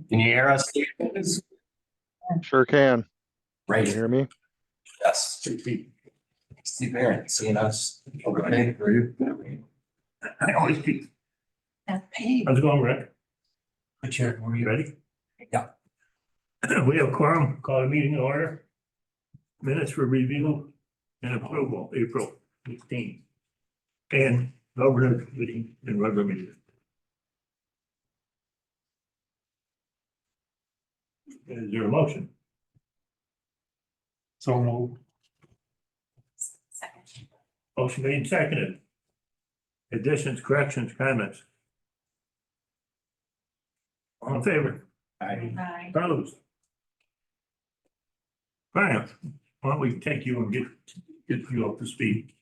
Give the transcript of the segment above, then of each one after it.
Can you hear us? Sure can. Can Right. you hear me? Yes. Steve Barron, seeing us. Okay, are you? I always keep. Hey. How's it going, Rick? Good chair, were You you? ready? Yeah. We have quorum, call a meeting to order. Minutes for review and approval, April 15th. And governor meeting and regular meeting. Is there a motion? So moved. Second. Motion made and seconded. Additions, corrections, comments? All in favor? Aye. Opposed? Fine, why don't we take you and get you up to speed?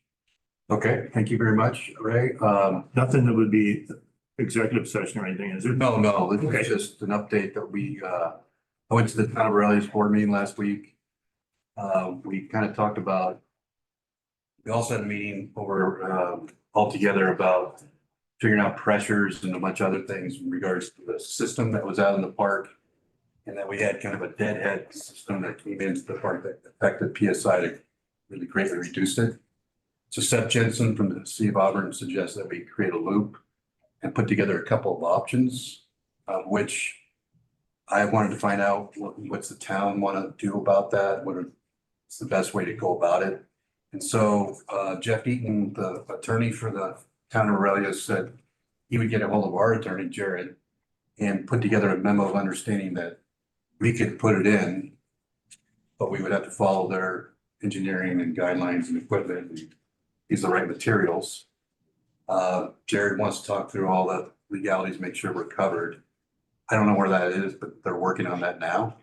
Okay, thank you very much, Ray. Nothing that would be executive session or anything, is there? No, this Okay. is just an update that I went to the town of Aurelia's board meeting last week. We kind of talked about, we also had a meeting over all together about figuring out pressures and a bunch of other things in regards to the system that was out in the park. And then we had kind of a deadhead system that came into the park that affected PSI to really greatly reduce it. So Seth Jensen from the City of Auburn suggested that we create a loop and put together a couple of options, which I wanted to find out what's the town want to do about that? What's the best way to go about it? And so Jeff Eaton, the attorney for the town of Aurelia, said he would get a hold of our attorney, Jared, and put together a memo of understanding that we could put it in, but we would have to follow their engineering and guidelines and equipment and use the right materials. Jared wants to talk through all the legalities, make sure we're covered. I don't know where that is, but they're working on that now.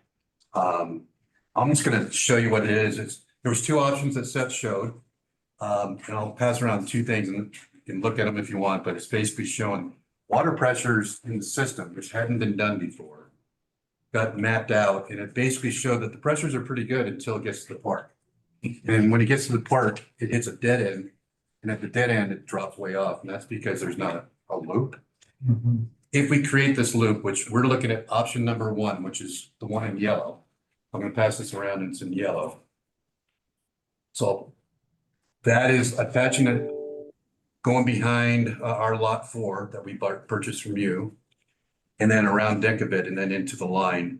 I'm just gonna show you what it is. There was two options that Seth showed. And I'll pass around two things and you can look at them if you want, but it's basically showing water pressures in the system, which hadn't been done before. Got mapped out, and it basically showed that the pressures are pretty good until it gets to the park. And when it gets to the park, it hits a dead end. And at the dead end, it drops way off, and that's because there's not a loop. If we create this loop, which we're looking at option number one, which is the one in yellow. I'm gonna pass this around and it's in yellow. So that is attaching it, going behind our lot 4 that we purchased from you. And then around Decabit and then into the line,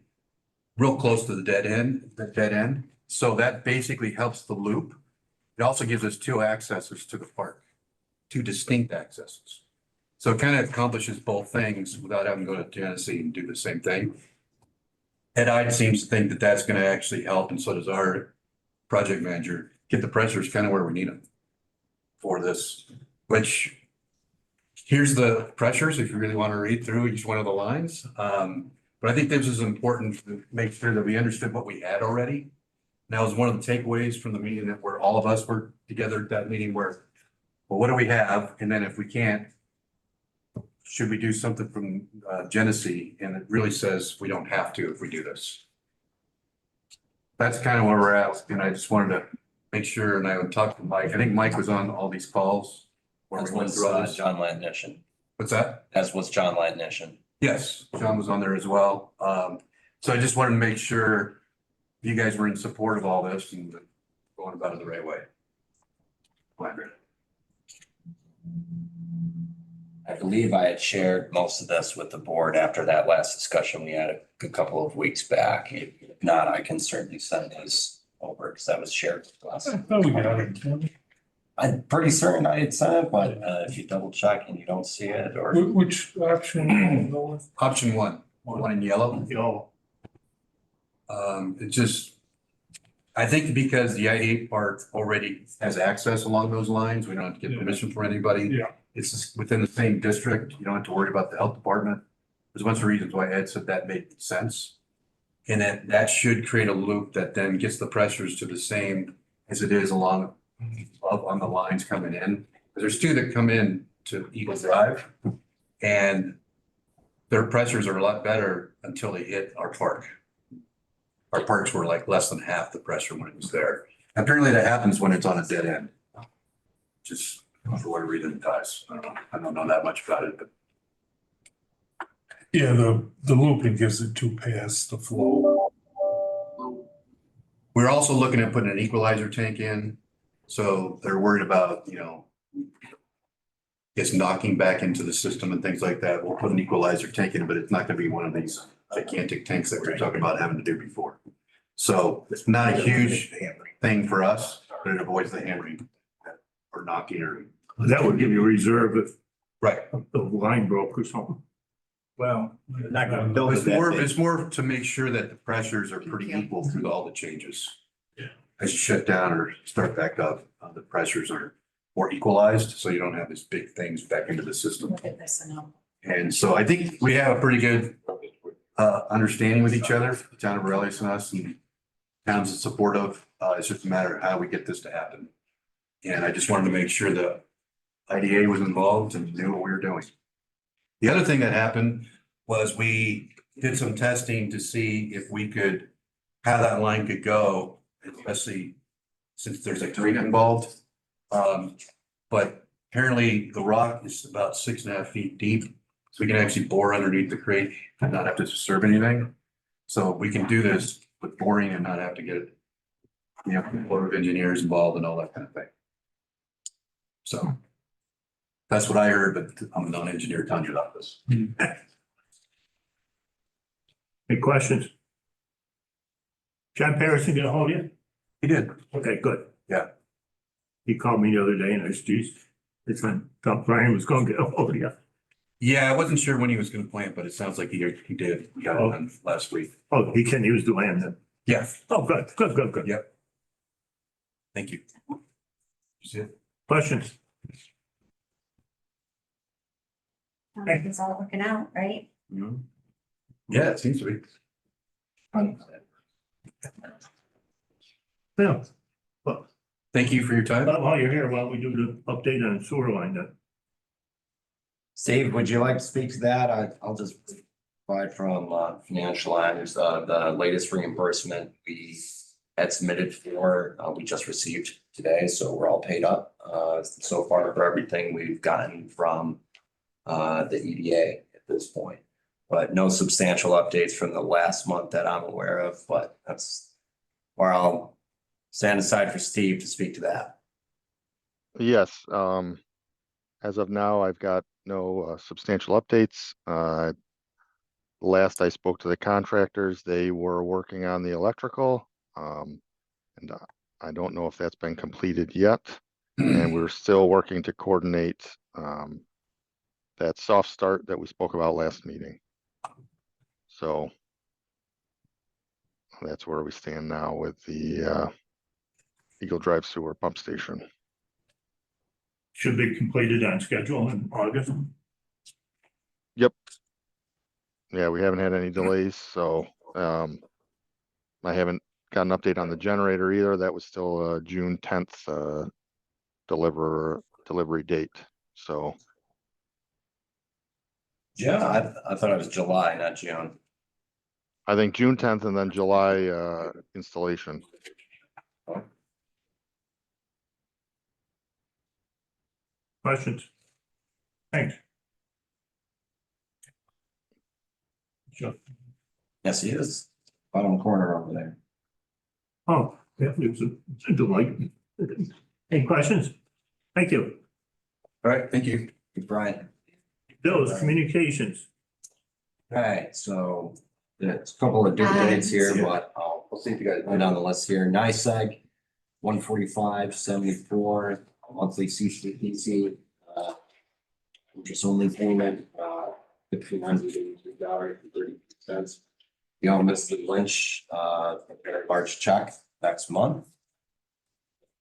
real close to the dead end. So that basically helps the loop. It also gives us two accesses to the park, two distinct accesses. So it kind of accomplishes both things without having to go to Genesee and do the same thing. Ed Ide seems to think that that's going to actually help, and so does our project manager, get the pressures kind of where we need them for this, which here's the pressures if you really want to read through each one of the lines. But I think this is important to make sure that we understood what we had already. And that was one of the takeaways from the meeting that where all of us were together at that meeting where, well, what do we have? And then if we can't, should we do something from Genesee? And it really says we don't have to if we do this. That's kind of where we're at. And I just wanted to make sure, and I would talk to Mike. I think Mike was on all these calls. Where As we went was through all this. John Latnition, What's that? as was John Latnition. Yes, John was on there as well. So I just wanted to make sure you guys were in support of all this and going about it the right way. I believe I had shared most of this with the board after that last discussion we had a couple of weeks back. If not, I can certainly send these over because that was shared with us. We got it. I'm pretty certain I had sent it, but if you double check and you don't see it or. Which option? Go with? Option one, one in yellow. Oh, It just, I think because the I-8 part already has access along those lines, we don't have to get permission from anybody. yeah. It's just within the same district. You don't have to worry about the health department. There's a bunch of reasons why Ed said that made sense. And that should create a loop that then gets the pressures to the same as it is along up on the lines coming in. There's two that come in to Eagle Drive and their pressures are a lot better until they hit our park. Our parks were like less than half the pressure when it was there. Apparently that happens when it's on a dead end. Just for whatever reason it does. I don't know that much about it, but Yeah, the looping gives it two paths to flow. We're also looking at putting an equalizer tank in, so they're worried about, it's knocking back into the system and things like that. We'll put an equalizer tank in, but it's not gonna be one of these gigantic tanks that we were talking about having to do before. So it's not a huge thing for us, but it avoids the hammering or knocking or. That would give you a reserve if Right. the line broke or something. Well, you're not gonna build it It's that more, big. it's more to make sure that the pressures are pretty equal through all the changes. Yeah. As you shut down or start back up, the pressures are more equalized, so you don't have these big things back into the system. Look at this and I'll. And so I think we have a pretty good understanding with each other, the town of Morelia and us, and towns that supportive. It's just a matter of how we get this to happen. And I just wanted to make sure the IDA was involved and knew what we were doing. The other thing that happened was we did some testing to see if we could, how that line could go, especially since there's a terrain involved. But apparently the rock is about 6.5 feet deep. So we can actually bore underneath the crate and not have to disturb anything. So we can do this with boring and not have to get, Corps of Engineers involved and all that kind of thing. So that's what I heard, but I'm a non-engineer telling you about this. Any questions? John Patterson gonna hold you? He did. Okay, good. Yeah. He called me the other day and I said, geez, it's when thought Brian was gonna get a hold of you. Yeah, I wasn't sure when he was gonna plant, but it sounds like he did. He got it done last week. Oh, he can use the land then. Yeah, Oh, good. Yeah. thank you. You see it? Questions? It's all working out, right? Yeah, it seems to be. Yeah. Well, Thank you for your time. while you're here, why don't we do the update on the sewer line then? Steve, would you like to speak to that? I'll just provide from financial items, the latest reimbursement we had submitted for, we just received today, so we're all paid up so far for everything we've gotten from the EDA at this point. But no substantial updates from the last month that I'm aware of, but that's where I'll stand aside for Steve to speak to that. Yes, as of now, I've got no substantial updates. Last I spoke to the contractors, they were working on the electrical. And I don't know if that's been completed yet. And we're still working to coordinate that soft start that we spoke about last meeting. So that's where we stand now with the Eagle Drive Sewer Pump Station. Should be completed on schedule in August. Yep. Yeah, we haven't had any delays, so I haven't got an update on the generator either. That was still a June 10th delivery date. So Yeah, I thought it was July, not June. I think June 10th and then July installation. Questions? Thanks. Sure. Yes, he is. Bottom corner over there. Oh, yeah, it was a delight. Any questions? Thank you. All right, thank you. Brian. Those communications. All right, so there's a couple of due dates here, but we'll see if you guys find on the list here. NICEAG, 145.74, monthly CCPC, interest only payment, $1,583.32. You all missed the Lynch, very large check next month.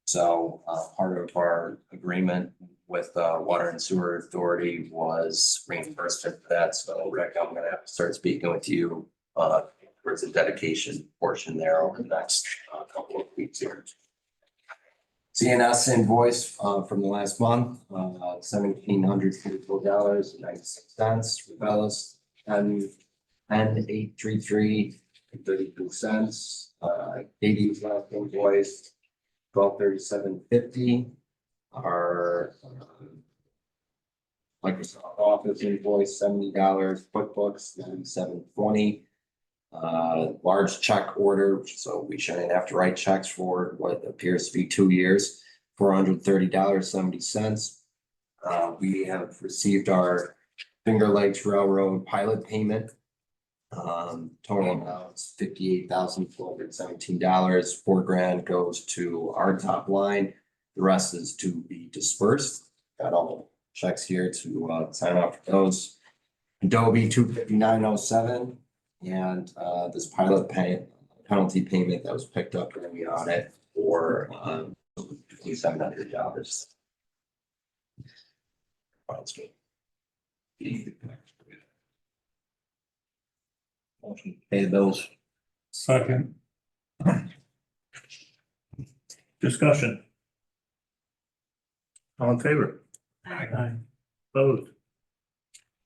So part of our agreement with Water and Sewer Authority was reimbursement for that. So Rick, I'm gonna have to start speaking with you towards the dedication portion there over the next couple of weeks here. CNS invoice from the last month, $1,744.96. Rebellis and 833.32. Katie's last invoice, $1237.50. Our Microsoft Office invoice $70, QuickBooks $97.20. Large check order, so we shouldn't have to write checks for what appears to be 2 years, $430.70. We have received our Finger Lakes Railroad pilot payment. Total amount is $58,417. $4,000 goes to our top line. The rest is to be dispersed. Got all the checks here to sign up for those. Adobe $259.07 and this pilot penalty payment that was picked up during the audit for $2,700. Motion to pay the bills. Second. Discussion. All in favor? Aye. Opposed?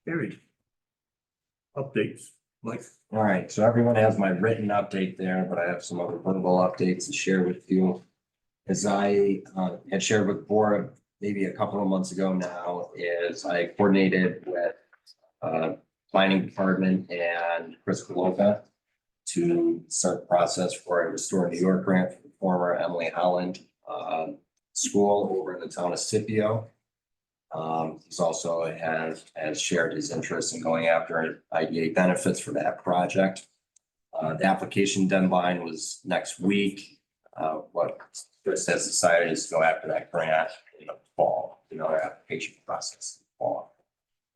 Carried. Updates, Mike. All right, so everyone has my written update there, but I have some other verbal updates to share with you. As I had shared with the board maybe a couple of months ago now, is I coordinated with planning department and Chris Coloca to start the process for a Restore New York grant for the former Emily Holland school over in the town of Scipio. He's also has shared his interest in going after IDA benefits for that project. The application deadline was next week. What Chris has decided is to go after that grant in the fall, our application process in the fall.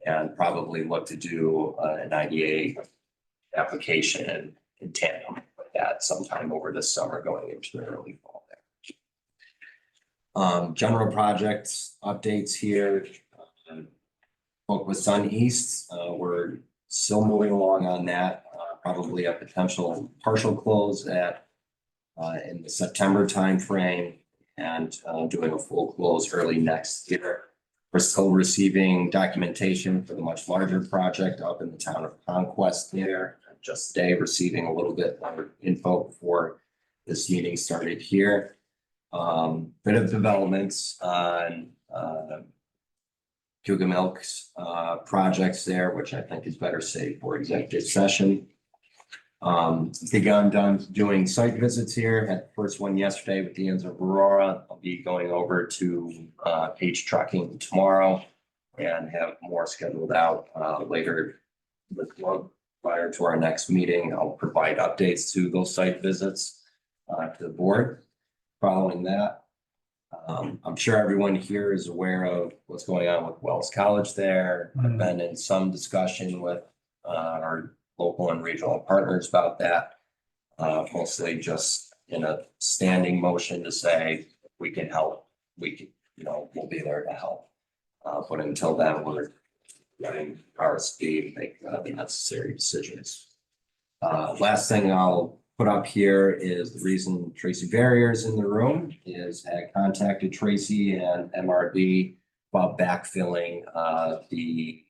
And probably look to do an IDA application in tandem with that sometime over the summer going into the early fall there. General projects updates here. Spoke with Sun East. We're still moving along on that. Probably a potential partial close at in the September timeframe and doing a full close early next year. We're still receiving documentation for the much larger project up in the town of Conquest there. Just today, receiving a little bit more info before this meeting started here. Bit of developments on Cayuga Milk's projects there, which I think is better saved for executive session. Done doing site visits here. Had the first one yesterday with the ends of Aurora. I'll be going over to Page Trucking tomorrow and have more scheduled out later this month. Prior to our next meeting, I'll provide updates to those site visits to the board. Following that, I'm sure everyone here is aware of what's going on with Wells College there. I've been in some discussion with our local and regional partners about that. Mostly just in a standing motion to say we can help, we'll be there to help. But until then, we're letting our speed make the necessary decisions. Last thing I'll put up here is the reason Tracy Barrier's in the room is I contacted Tracy and MRB about backfilling the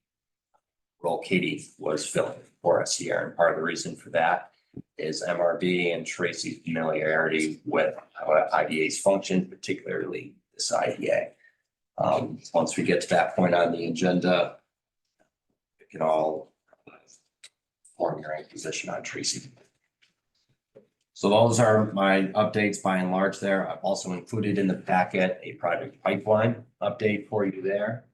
role Katie was filling for us here. And part of the reason for that is MRB and Tracy's familiarity with how IDAs function, particularly this IDA. Once we get to that point on the agenda, we can all form your own position on Tracy. So those are my updates by and large there. I've also included in the packet a project pipeline update for you there.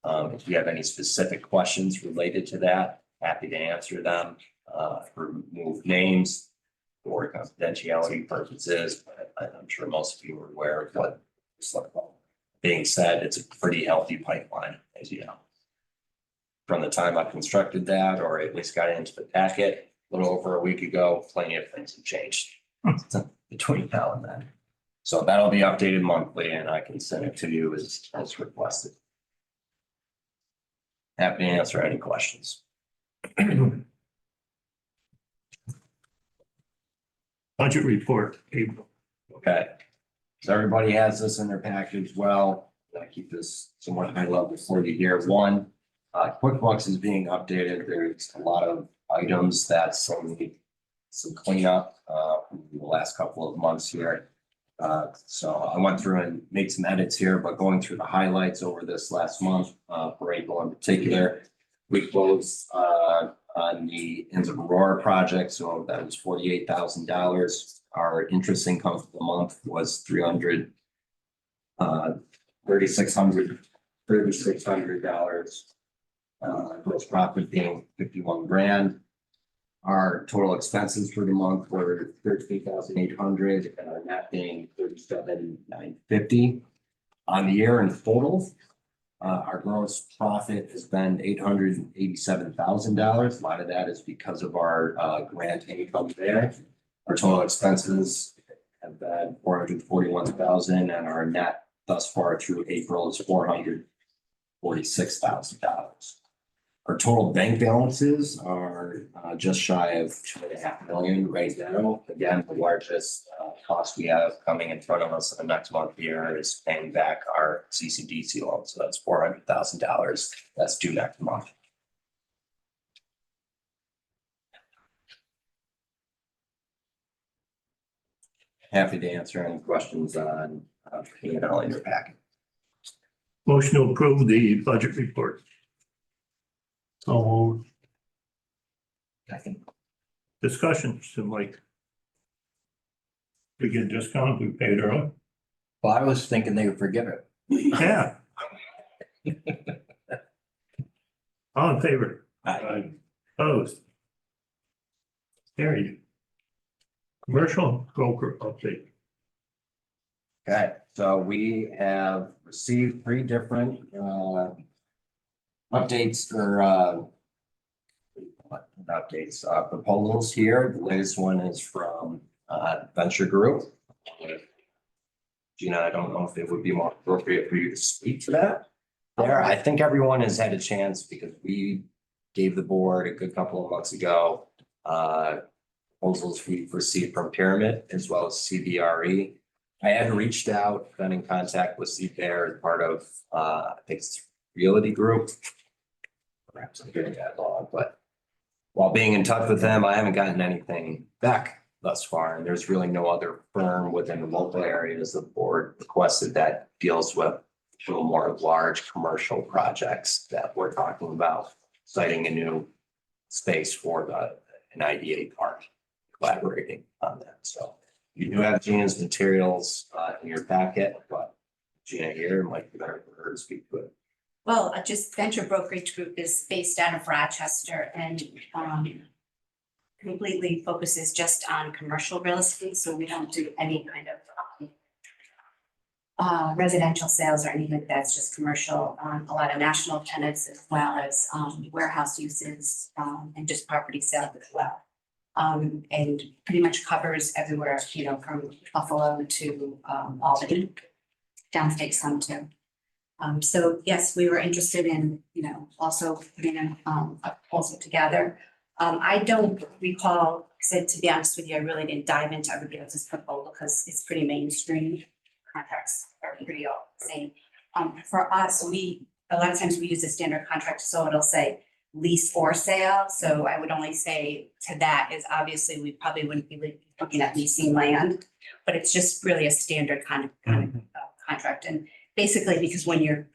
If you have any specific questions related to that, happy to answer them. Remove names for confidentiality purposes, but I'm sure most of you are aware of what this looks like. Being said, it's a pretty healthy pipeline, as you know. From the time I constructed that, or at least got into the packet a little over a week ago, plenty of things have changed between now and then. So that'll be updated monthly and I can send it to you as requested. Happy to answer any questions. Budget report, April. Okay. So everybody has this in their package. Well, I keep this somewhat high level for you here. One, QuickBooks is being updated. There's a lot of items that some cleanup from the last couple of months here. So I went through and made some edits here, but going through the highlights over this last month, for April in particular. We closed, on the Inns of Aurora project, so that was $48,000. Our interest income for the month was 3,600 dollars. Gross profit being 51 grand. Our total expenses for the month were 13,800 and our net being 37,950. On the year in total, our gross profit has been $887,000. A lot of that is because of our grant income there. Our total expenses have been 441,000 and our net thus far through April is $446,000. Our total bank balances are just shy of 2.5 million right now. Again, the largest cost we have coming in front of us in the next month here is paying back our CCDC loan. So that's $400,000. That's due next month. Happy to answer any questions on P&L in your packet. Motion to approve the budget report. So Discussion, so like. We get a discount, we paid early. Well, I was thinking they would forgive it. Yeah. All in favor? Aye. Opposed? Carried. Commercial broker update. Okay, so we have received 3 different updates or proposals here. The latest one is from Venture Group. Gina, I don't know if it would be more appropriate for you to speak to that. There, I think everyone has had a chance because we gave the board a good couple of months ago proposals we've received from Pyramid as well as CBRE. I had reached out, been in contact with CBRE as part of I think it's Realty Group. Perhaps I'm getting that wrong, but while being in touch with them, I haven't gotten anything back thus far. And there's really no other firm within the local areas the board requested that deals with a little more large commercial projects that we're talking about, citing a new space for an IDA park, collaborating on that. So you do have Gina's materials in your packet, but Gina here might be better for her to speak to it. Well, just Venture Brokerage Group is based out of Rochester and completely focuses just on commercial real estate, so we don't do any kind of residential sales or anything like that. It's just commercial, a lot of national tenants as well as warehouse uses and just property sales as well. And pretty much covers everywhere, you know, from Buffalo to Albany, downstate some too. So yes, we were interested in, you know, also putting a proposal together. I don't recall, said to be honest with you, I really didn't dive into everybody else's proposal because it's pretty mainstream. Contracts are pretty all the same. For us, a lot of times we use a standard contract, so it'll say lease or sale. So I would only say to that is obviously we probably wouldn't be looking at leasing land, but it's just really a standard kind of contract. And basically, because when you're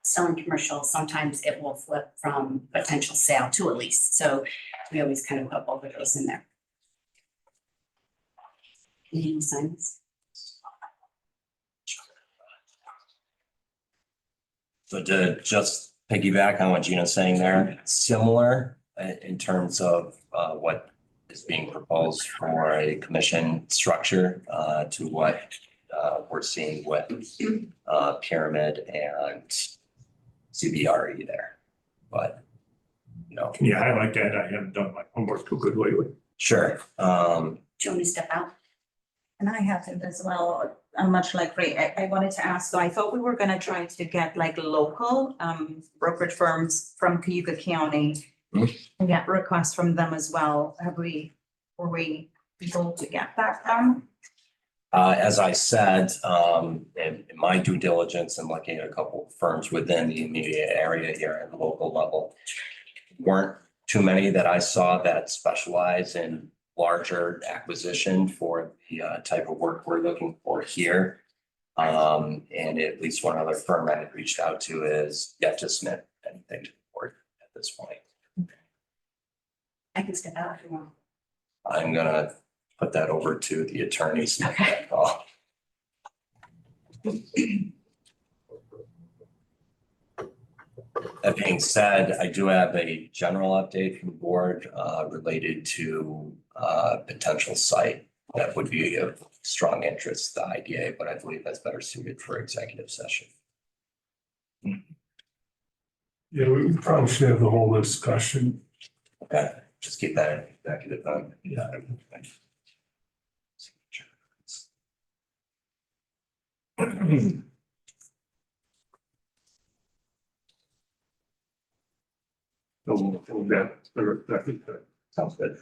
selling commercial, sometimes it will flip from potential sale to a lease. So we always kind of put both of those in there. Any signs? So to just piggyback on what Gina's saying there, similar in terms of what is being proposed for a commission structure to what we're seeing with Pyramid and CBRE there. But, you know. Can you highlight that? I haven't done my homework too good lately. Sure. Do you want me to step out? And I have it as well, much like Ray, I wanted to ask, so I thought we were gonna try to get like local brokerage firms from Cayuga County. And get requests from them as well. Were we able to get that done? As I said, in my due diligence and looking at a couple of firms within the immediate area here at the local level, weren't too many that I saw that specialize in larger acquisition for the type of work we're looking for here. And at least one other firm I had reached out to is yet to submit anything to the board at this point. I can step out if you want. I'm gonna put that over to the attorneys. to make that call. That being said, I do have a general update from the board related to potential site that would be of strong interest to the IDA, but I believe that's better suited for executive session. Yeah, we probably should have the whole discussion. Okay, just keep that in executive. Yeah. Sounds good.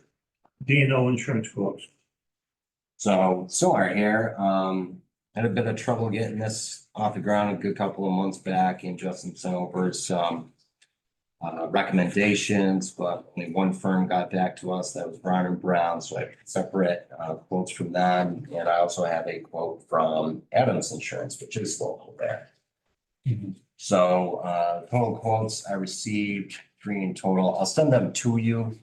D&O insurance quotes. So Solar here, had a bit of trouble getting this off the ground a good couple of months back, and Justin sent over some recommendations, but only one firm got back to us. That was Brown and Brown, so I have separate quotes from them. And I also have a quote from Adams Insurance, which is local there. So total quotes I received, 3 in total. I'll send them to you.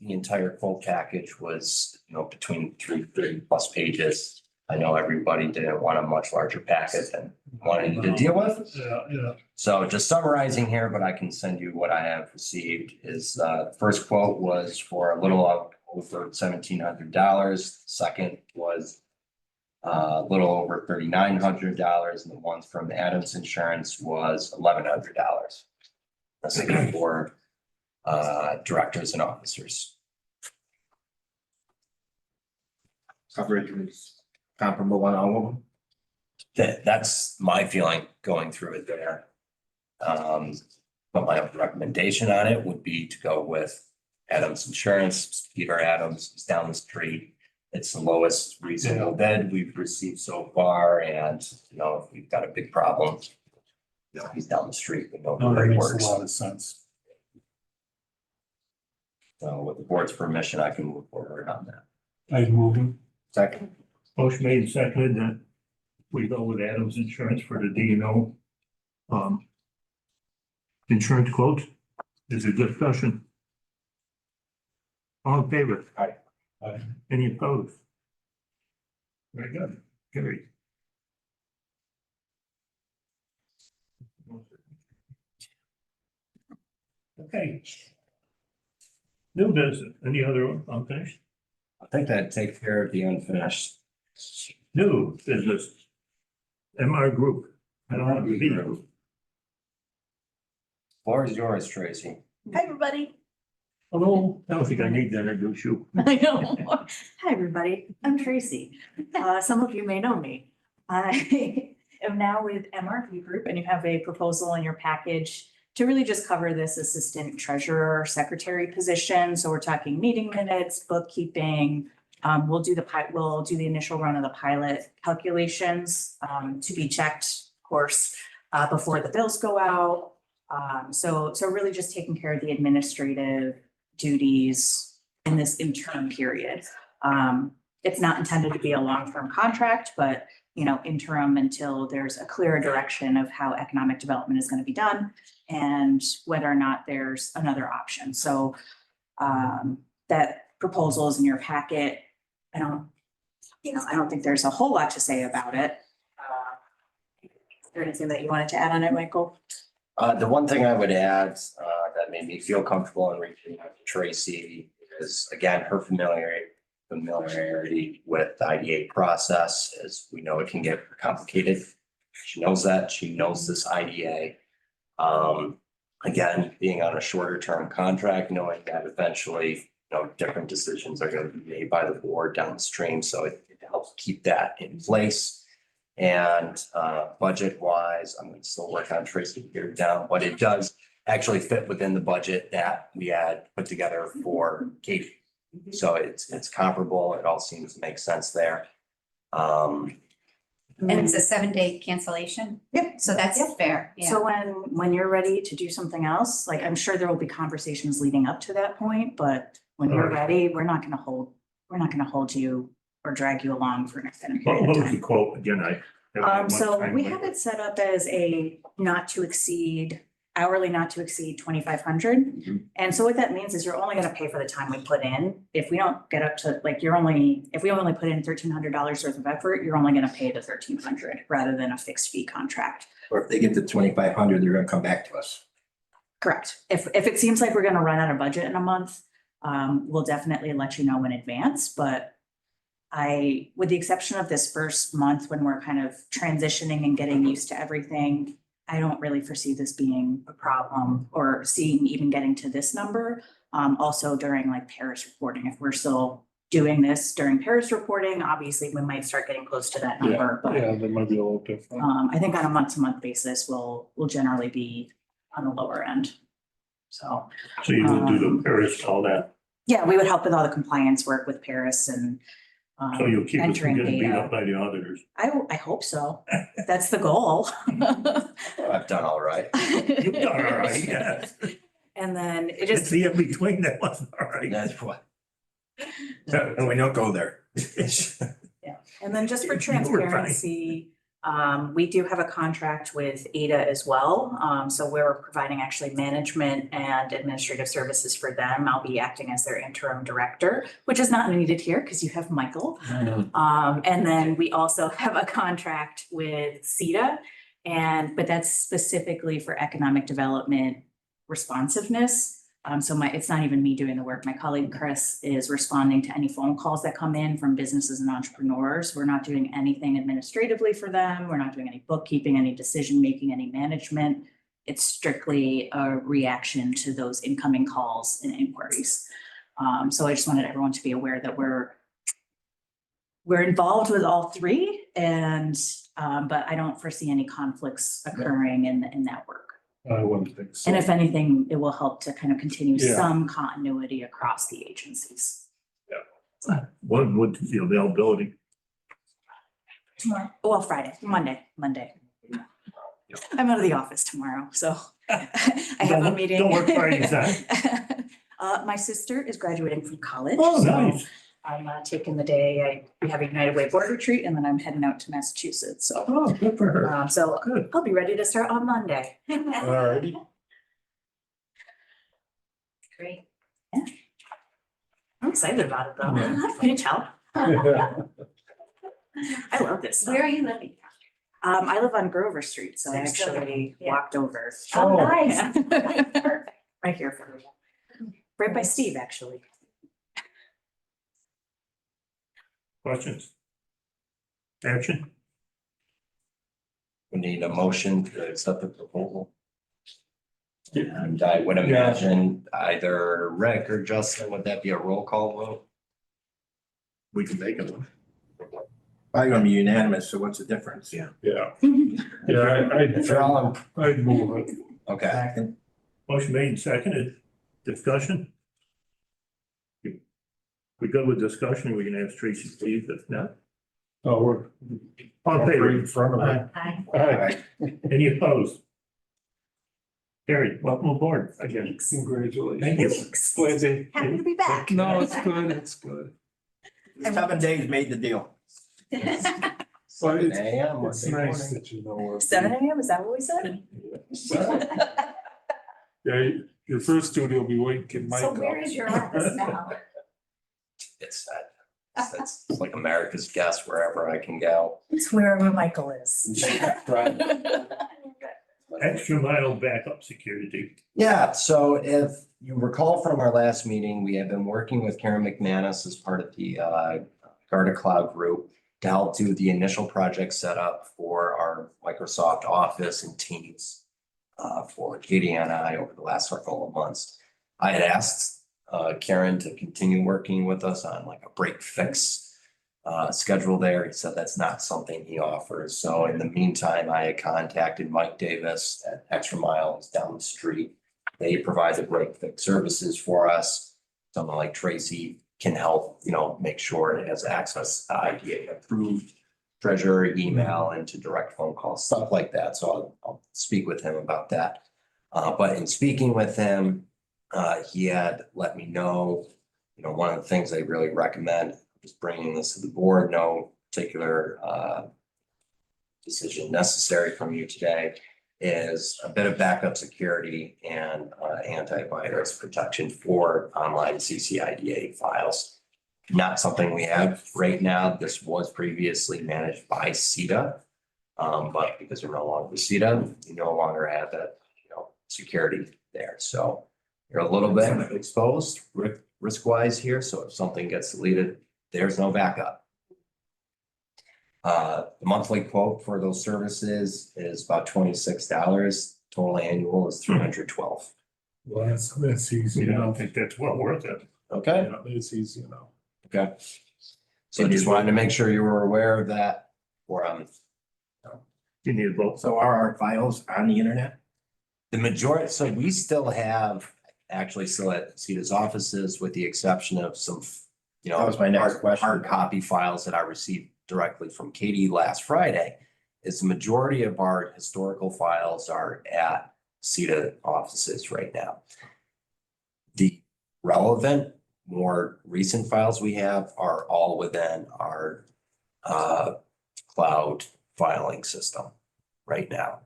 The entire quote package was, between 30 plus pages. I know everybody didn't want a much larger packet than wanted to deal with. Yeah. So just summarizing here, but I can send you what I have received is, the first quote was for a little over $1,700. Second was a little over $3,900, and the one from Adams Insurance was $1,100. That's again for directors and officers. Coverage is comparable on all of them. That's my feeling going through it there. But my recommendation on it would be to go with Adams Insurance. Peter Adams is down the street. It's the lowest reasonable bid we've received so far, and if we've got a big problem, he's down the street. We know No, that where he makes a works. lot of sense. So with the board's permission, I can move forward on that. I'd move him. Second. Motion made and seconded that we go with Adams Insurance for the D&O insurance quote. Is a discussion. All in favor? Aye. Aye. Any opposed? Very good. Carried. Okay. New business. Any other unfinished? I think that'd take care of the unfinished. New business. MR Group. I don't have to be. Floor is yours, Tracy. Hi, everybody. Hello. I don't think I need to introduce you. I know. Hi, everybody. I'm Tracy. Some of you may know me. I am now with MRV Group, and you have a proposal in your package to really just cover this assistant treasurer secretary position. So we're talking meeting minutes, bookkeeping. We'll do the initial run of the pilot calculations to be checked, of course, before the bills go out. So really just taking care of the administrative duties in this interim period. It's not intended to be a long-term contract, but interim until there's a clearer direction of how economic development is going to be done and whether or not there's another option. So that proposal is in your packet. I don't think there's a whole lot to say about it. Is there anything that you wanted to add on it, Michael? The one thing I would add that made me feel comfortable in reaching out to Tracy is, again, her familiarity with the IDA process. As we know, it can get complicated. She knows that. She knows this IDA. Again, being on a shorter term contract, knowing that eventually, different decisions are going to be made by the board downstream. So it helps keep that in place. And budget wise, I'm going to still work on Tracy here down, but it does actually fit within the budget that we had put together for Katie. So it's comparable. It all seems to make sense there. And it's a 7-day cancellation. Yep. So that's fair. Yeah. So when you're ready to do something else, like I'm sure there will be conversations leading up to that point, but when you're ready, we're not going to hold we're not gonna hold you or drag you along for an extended What period was of the time. quote again? I haven't had much So time we lately. have it set up as a not to exceed, hourly not to exceed 2,500. Mhm. And so what that means is you're only gonna pay for the time we put in. If we don't get up to, like, if we only put in $1,300 worth of effort, you're only gonna pay the 1,300 rather than a fixed fee contract. Or if they get to 2,500, they're gonna come back to us. Correct. If it seems like we're gonna run out of budget in a month, we'll definitely let you know in advance, but with the exception of this first month when we're kind of transitioning and getting used to everything, I don't really foresee this being a problem or seeing even getting to this number. Also during like Paris reporting, if we're still doing this during Paris reporting, obviously we might start getting close to that number, but Yeah, that might be a little different. I think on a month-to-month basis, we'll generally be on the lower end. So, So you would do the Paris, all that, yeah, we would help with all the compliance work with Paris and so you'll keep us from entering getting beat data. up by the auditors. I hope so. That's the goal. I've done all right. You've done all right, yes. And then it It's just, the in between that wasn't all right. That's what. And we don't go there. and then just for You were fine. transparency, we do have a contract with CCIDA as well. So we're providing actually management and administrative services for them. I'll be acting as their interim director, which is not needed here because you have Michael. And then we also have a contract with CCIDA, but that's specifically for economic development responsiveness. So it's not even me doing the work. My colleague Chris is responding to any phone calls that come in from businesses and entrepreneurs. We're not doing anything administratively for them. We're not doing any bookkeeping, any decision-making, any management. It's strictly a reaction to those incoming calls and inquiries. So I just wanted everyone to be aware that we're involved with all three but I don't foresee any conflicts occurring in that work. I wouldn't think so. And if anything, it will help to kind of continue Yeah. some continuity across the agencies. What would the availability? Tomorrow, well, Monday. I'm out of the office tomorrow, so I have a meeting. Don't work Fridays, My sister is graduating from college. Oh, so nice. I'm taking the day, we have a United Way board retreat, and then I'm heading out to Massachusetts, so. Oh, good for her. So Good. I'll be ready to start on Monday. Alrighty. Great. Yeah. I'm excited about it though. Can you tell? I love this stuff. Where are you living? I live on Grover Street, so I There's still- actually yeah. walked over. Oh, nice. Yeah. Perfect. Right here for you. Right by Steve, actually. Questions? Action? We need a motion to accept the proposal. Yeah. And I would imagine either Rick or Justin, would that be a roll call vote? We can make it. Probably gonna be unanimous, so what's the difference? Yeah. Yeah, yeah, I'd move it. Okay, Second. Motion made and seconded. Discussion? We good with discussion? We can ask Tracy, please, if not. Oh, we're. All in right favor? in front of it. Hi. Aye. Any opposed? Carried. Welcome aboard again. Congratulations. Thank you. Lindsay. Happy to be back. No, it's good, it's good. 7 days made the deal. But 7 a.m. it's Monday nice morning. that you know. what 7 AM, is that what we said? Yeah, your first studio will be waiting, Mike. So where is your office now? It's it's like America's Guest wherever I can go. It's wherever Michael is. Extra mile backup security. Yeah, so if you recall from our last meeting, we have been working with Karen McManus as part of the Garda Cloud group to help do the initial project setup for our Microsoft Office and Teams for Katie and I over the last couple of months. I had asked Karen to continue working with us on like a break fix schedule there. He said that's not something he offers. So in the meantime, I had contacted Mike Davis at Extra Miles down the street. They provide the break fix services for us. Someone like Tracy can help, make sure it has access to IDA approved treasurer email and to direct phone calls, stuff like that. So I'll speak with him about that. But in speaking with him, he had let me know, you know, one of the things they really recommend, just bringing this to the board, no particular decision necessary from you today, is a bit of backup security and antivirus protection for online CCIDA files. Not something we have right now. This was previously managed by CCIDA. But because we're no longer with CCIDA, you no longer have that, you know, security there. So you're a little bit exposed risk wise here. So if something gets deleted, there's no backup. The monthly quote for those services is about $26. Total annual is $312. Well, that's easy I don't enough. think that's well worth it. Okay, Yeah, it's easy enough. okay. So just wanted to make sure you were aware of that. Or You need both. So are our files on the internet? the majority, so we still have, actually still at CETA's offices, with the exception of some, you know, That was my next question. hard copy files that I received directly from Katie last Friday. Is the majority of our historical files are at CETA offices right now. The relevant, more recent files we have are all within our cloud filing system right now.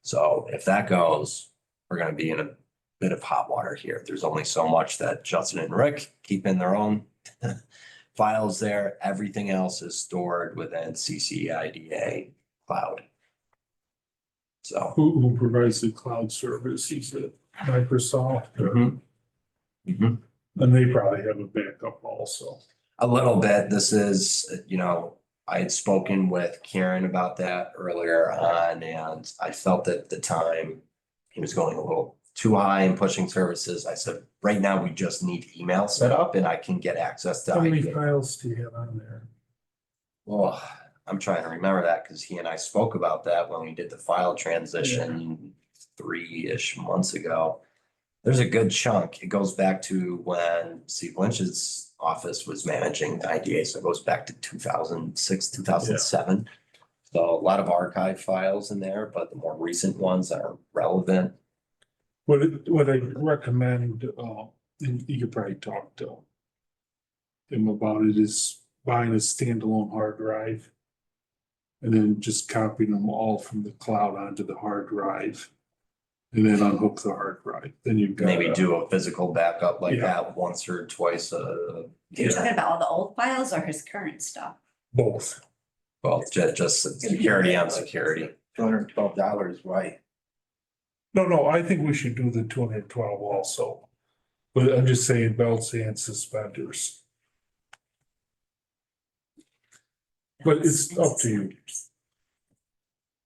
So if that goes, we're gonna be in a bit of hot water here. There's only so much that Justin and Rick keep in their own files there. Everything else is stored within CCIDA cloud. So. Who provides the cloud service? Is it Microsoft? Or- Mhm. Mhm. And they probably have a backup also. A little bit. This is, you know, I had spoken with Karen about that earlier on, and I felt at the time he was going a little too high and pushing services. I said, right now, we just need email set up and I can get access to How many IDA. files do you have on there? Well, I'm trying to remember that because he and I spoke about that when we did the file transition 3-ish months ago. There's a good chunk. It goes back to when Steve Lynch's office was managing the IDA, so it goes back to 2006, 2007. So a lot of archive files in there, but the more recent ones that are relevant. What I recommend, and you could probably talk to him about it, is buying a standalone hard drive. And then just copying them all from the cloud onto the hard drive. And then unhook the hard drive, then you've got. Maybe do a physical backup like Yeah. that once or twice You're talking about all the old files or his current stuff? Both. well, just security on security. $212, why? No, I think we should do the 212 also. But I'm just saying belts and suspenders. But it's up to you.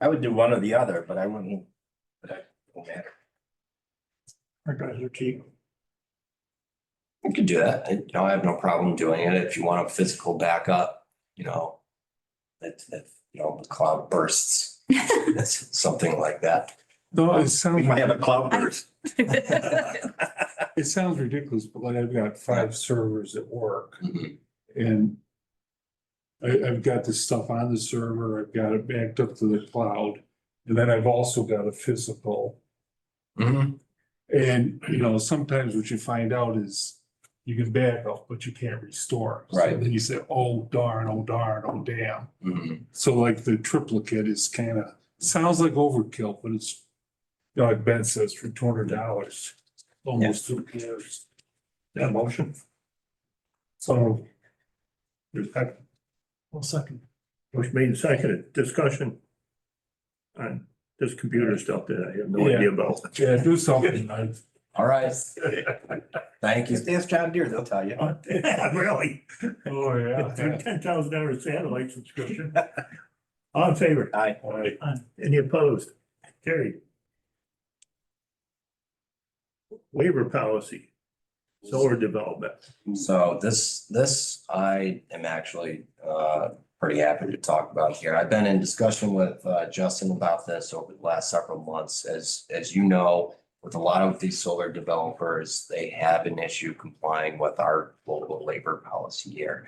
I would do one or the other, but I wouldn't, but that won't matter. Our guys are cheap. You could do that. You know, I have no problem doing it. If you want a physical backup, you know, if you know, the cloud bursts, it's something like that. No, it We sounds, might have a cloud burst. it sounds ridiculous, but like I've got 5 servers at work Mhm. and I've got this stuff on the server, I've got it backed up to the cloud. And then I've also got a physical. Mhm. And, you know, sometimes what you find out is you can back up, but you can't restore. So Right. then you say, oh darn, oh darn, oh damn. Mhm. So like the triplicate is kind of, sounds like overkill, but it's, you know, like Ben says, for $200, almost 2 years. That motion? So, There's that. Well, second. Motion made and seconded. Discussion on this computer stuff that I have no Yeah. idea about. yeah, do something. All right. Thank you. Just ask John Deere, they'll tell you. Really? Oh, yeah. $10,000 satellite subscription. All in favor? Aye. Any opposed? Carried. Waiver policy, solar development. So this I am actually pretty happy to talk about here. I've been in discussion with Justin about this over the last several months. As you know, with a lot of these solar developers, they have an issue complying with our local labor policy here.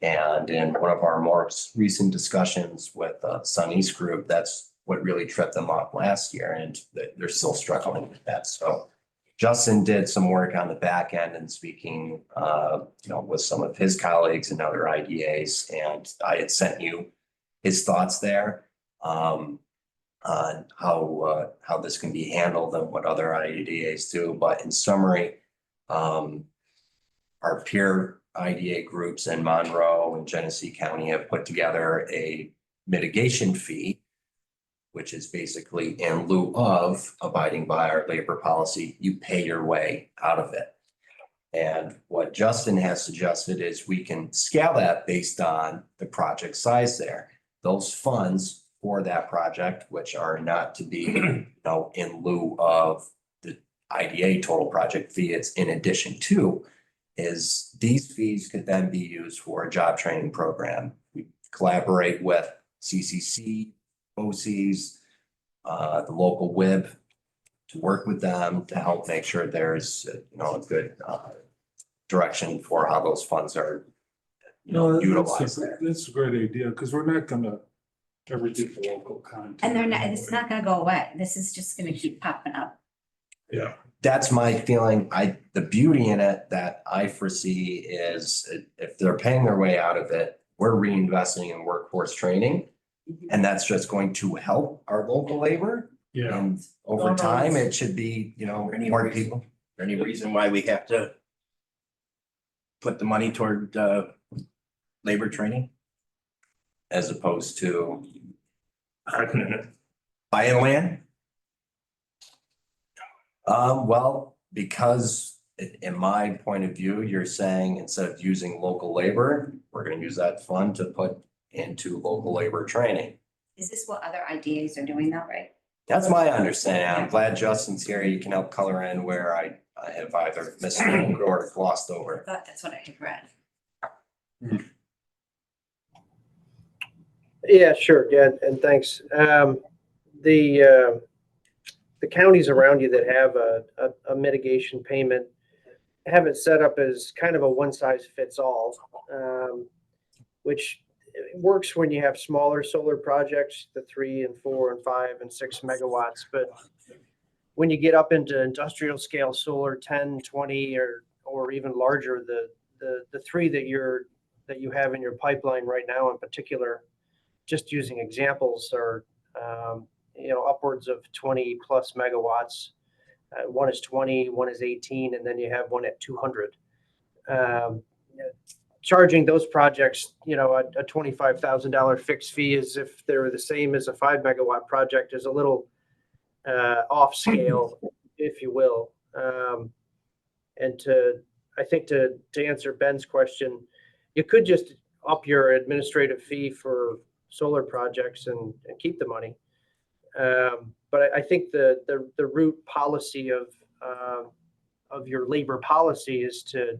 And in one of our more recent discussions with Sun East Group, that's what really tripped them up last year, and they're still struggling with that. So Justin did some work on the back end and speaking, with some of his colleagues and other IDAs, and I had sent you his thoughts there on how this can be handled and what other IDAs do. But in summary, our peer IDA groups in Monroe and Genesee County have put together a mitigation fee, which is basically in lieu of abiding by our labor policy, you pay your way out of it. And what Justin has suggested is we can scale that based on the project size there. Those funds for that project, which are not to be, in lieu of the IDA total project fee, it's in addition to, is these fees could then be used for a job training program. We collaborate with CCC, OCs, the local WIB to work with them to help make sure there's, a good direction for how those funds are, utilized there. That's a great idea, because we're not gonna ever get the local content. And it's not gonna go away. This is just gonna keep popping up. Yeah. That's my feeling. The beauty in it that I foresee is if they're paying their way out of it, we're reinvesting in workforce training. And that's just going to help our local labor. Yeah. And No, over no, time, it's- it should be, Any more reason- people. Any reason why we have to put the money toward labor training? As opposed to Buying land? well, because in my point of view, you're saying instead of using local labor, we're gonna use that fund to put into local labor training. Is this what other IDAs are doing now, right? That's my understanding. I'm glad Justin's here. You can help color in where I have either misspoke or glossed I over. thought that's what I had read. Yeah, sure, yeah, and thanks. The counties around you that have a mitigation payment have it set up as kind of a one size fits all, which works when you have smaller solar projects, the 3 and 4 and 5 and 6 megawatts. But when you get up into industrial scale solar, 10, 20, or even larger, the 3 that you have in your pipeline right now in particular, just using examples, are upwards of 20 plus megawatts. One is 20, one is 18, and then you have one at 200. Charging those projects, a $25,000 fixed fee as if they were the same as a 5 megawatt project is a little off scale, if you will. And I think to answer Ben's question, you could just up your administrative fee for solar projects and keep the money. But I think the root policy of your labor policy is to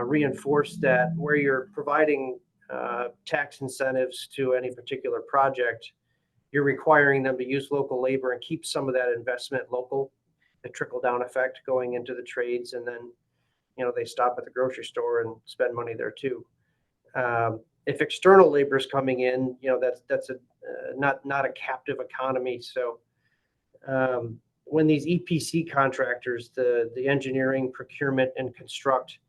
reinforce that where you're providing tax incentives to any particular project, you're requiring them to use local labor and keep some of that investment local, the trickle down effect going into the trades, and then they stop at the grocery store and spend money there too. If external labor is coming in, that's not a captive economy. So when these EPC contractors, the engineering, procurement, and construct,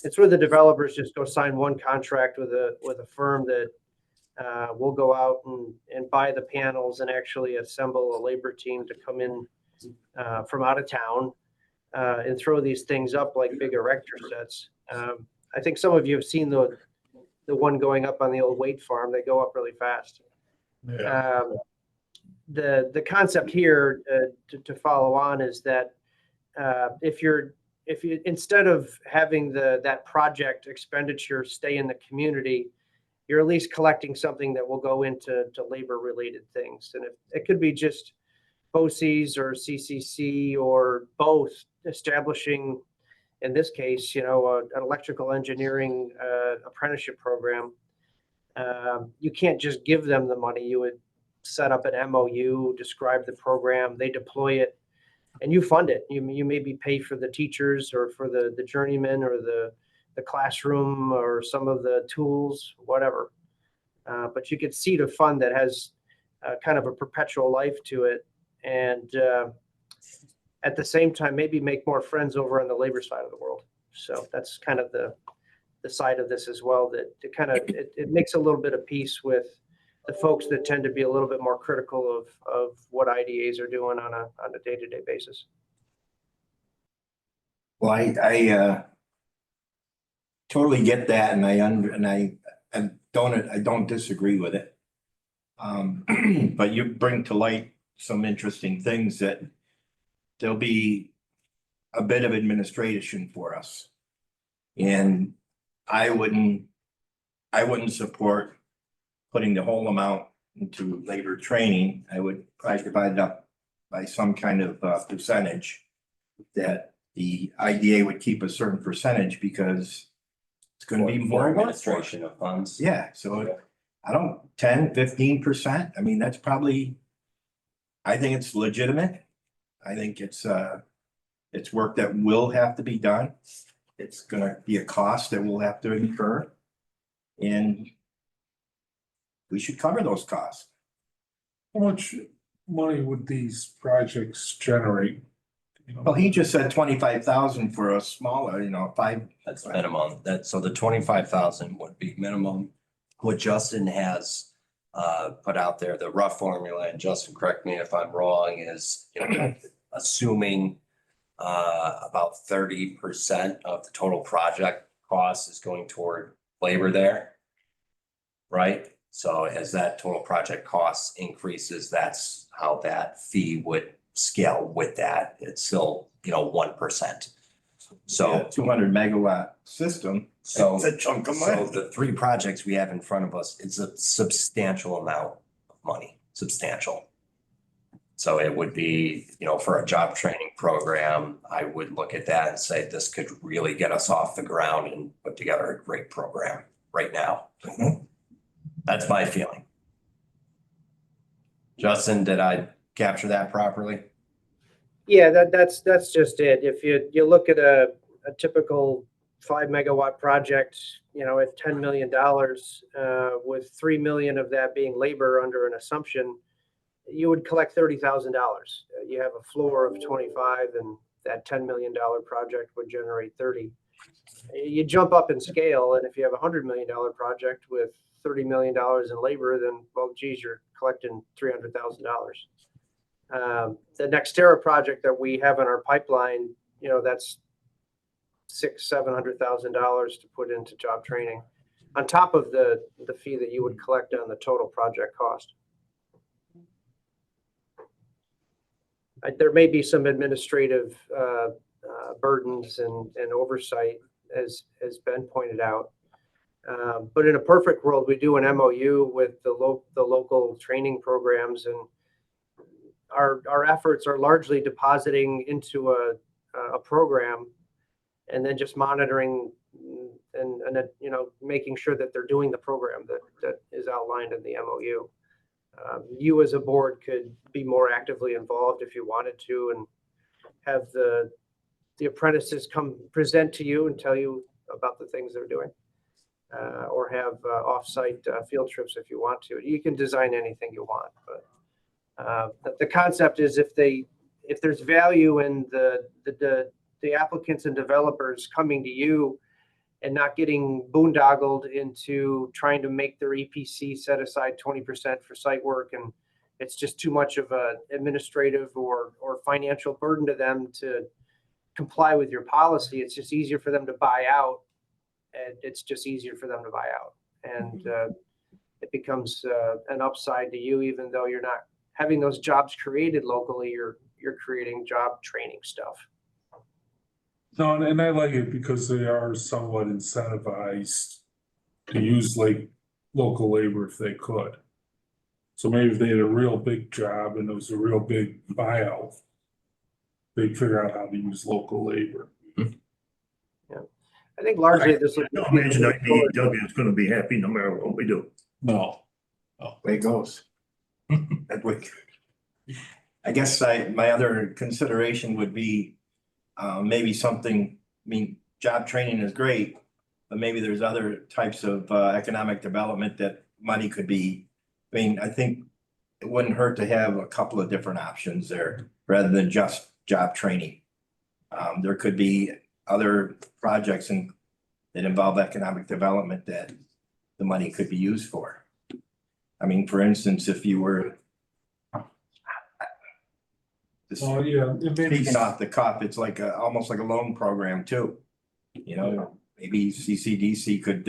it's where the developers just go sign one contract with a firm that will go out and buy the panels and actually assemble a labor team to come in from out of town and throw these things up like big erector sets. I think some of you have seen the one going up on the old Wait farm. They go up really fast. Yeah. The concept here to follow on is that if you instead of having that project expenditure stay in the community, you're at least collecting something that will go into labor related things. And it could be just BOCES or CCC or both, establishing, in this case, an electrical engineering apprenticeship program. You can't just give them the money. You would set up an MOU, describe the program, they deploy it, and you fund it. You maybe pay for the teachers or for the journeyman or the classroom or some of the tools, whatever. But you could seed a fund that has kind of a perpetual life to it. And at the same time, maybe make more friends over on the labor side of the world. So that's kind of the side of this as well, that it makes a little bit of peace with the folks that tend to be a little bit more critical of what IDAs are doing on a day-to-day basis. Well, I totally get that, and I don't disagree with it. But you bring to light some interesting things that there'll be a bit of administration for us. And I wouldn't support putting the whole amount into labor training. I would probably divide it up by some kind of percentage that the IDA would keep a certain percentage, because it's going to be more work for us. administration of funds. Yeah, so I don't, 10-15%. I mean, that's probably, I think it's legitimate. I think it's work that will have to be done. It's gonna be a cost that we'll have to incur. And we should cover those costs. How much money would these projects generate? You know? Well, he just said 25,000 for a smaller, That's minimum. So the 25,000 would be minimum. What Justin has put out there, the rough formula, and Justin, correct me if I'm wrong, is, assuming about 30% of the total project cost is going toward labor there. Right? So as that total project cost increases, that's how that fee would scale with that. It's still, 1%. So 200 megawatt system. So, It's a chunk of so money. the three projects we have in front of us, it's a substantial amount of money, substantial. So it would be, for a job training program, I would look at that and say, this could really get us off the ground and put together a great program right now. That's my feeling. Justin, did I capture that properly? Yeah, that's just it. If you look at a typical 5 megawatt project, at $10 million, with 3 million of that being labor under an assumption, you would collect $30,000. You have a floor of 25, and that $10 million project would generate 30. You jump up in scale, and if you have a $100 million project with $30 million in labor, then, well, geez, you're collecting $300,000. The NextEra project that we have in our pipeline, that's $600,000-$700,000 to put into job training, on top of the fee that you would collect on the total project cost. There may be some administrative burdens and oversight, as Ben pointed out. But in a perfect world, we do an MOU with the local training programs, and our efforts are largely depositing into a program, and then just monitoring and making sure that they're doing the program that is outlined in the MOU. You as a board could be more actively involved if you wanted to, and have the apprentices come present to you and tell you about the things they're doing, or have off-site field trips if you want to. You can design anything you want, but the concept is if there's value in the applicants and developers coming to you and not getting boondoggled into trying to make their EPC set aside 20% for site work, and it's just too much of a administrative or financial burden to them to comply with your policy. It's just easier for them to buy out, and it's just easier for them to buy out. And it becomes an upside to you, even though you're not having those jobs created locally, you're creating job training stuff. No, and I like it because they are somewhat incentivized to use local labor if they could. So maybe if they had a real big job and it was a real big buyout, they'd figure out how to use local labor. Yeah, I think largely this would I imagine IBEW is gonna be happy no matter what we do. No. Way it goes. That way. I guess my other consideration would be maybe something, job training is great, but maybe there's other types of economic development that money could be. I think it wouldn't hurt to have a couple of different options there rather than just job training. There could be other projects that involve economic development that the money could be used for. I mean, for instance, if you were Oh, yeah. it may be- speaking off the cuff, it's like almost like a loan program too. You know, maybe CCDC could